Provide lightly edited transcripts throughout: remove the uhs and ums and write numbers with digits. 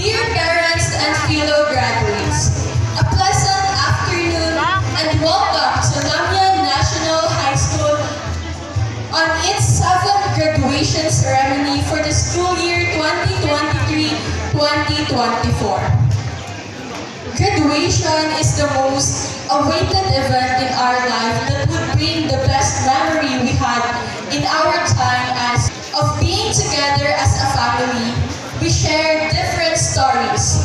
Dear parents and fellow graduates, a pleasant afternoon and welcome to Lamyan National High School on its 7th graduation ceremony for the school year 2023-2024. Graduation is the most awaited event in our life that would bring the best memory we had in our time as of being together as a family. We share different stories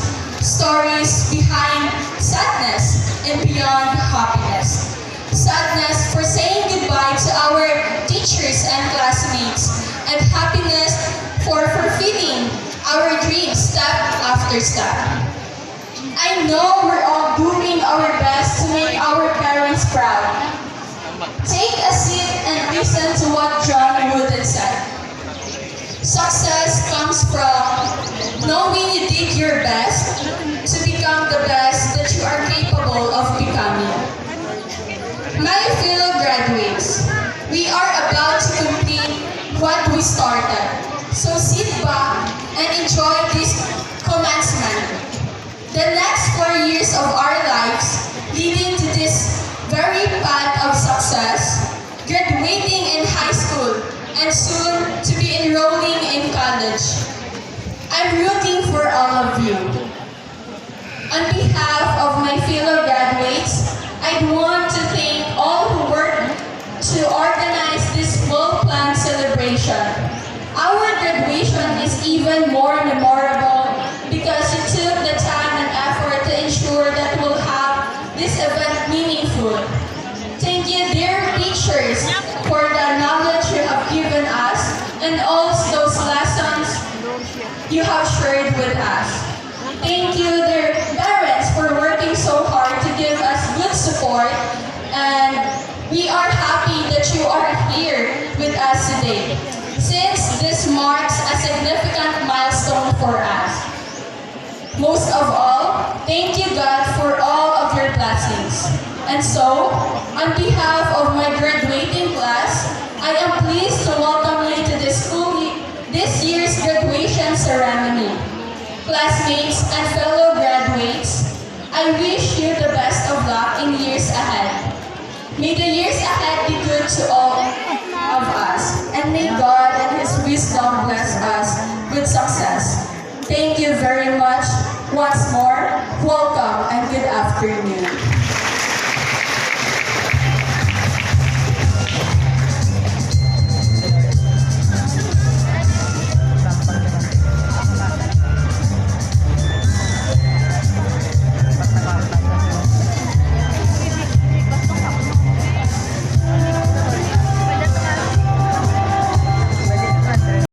behind sadness and beyond happiness. Sadness for saying goodbye to our teachers and classmates, and happiness for fulfilling our dreams step after step. I know we're all doing our best to make our parents proud. Take a seat and listen to what John Wooden said. Success comes from knowing you did your best to become the best that you are capable of becoming. My fellow graduates, we are about to complete what we started. So sit back and enjoy this commencement. The next 4 years of our lives leading to this very path of success, graduating in high school, and soon to be enrolling in college. I'm rooting for all of you. On behalf of my fellow graduates, I'd want to thank all who worked to organize this well-planned celebration. Our graduation is even more memorable because you took the time and effort to ensure that we'll have this event meaningful. Thank you, dear teachers, for the knowledge you have given us and all those lessons you have shared with us. Thank you, dear parents, for working so hard to give us good support, and we are happy that you are here with us today, since this marks a significant milestone for us. Most of all, thank you, God, for all of your blessings. And so, on behalf of my graduating class, I am pleased to welcome you to this year's graduation ceremony. Classmates and fellow graduates, I wish you the best of luck in years ahead. May the years ahead be good to all of us, and may God and His wisdom bless us with success. Thank you very much. Once more, welcome and good afternoon.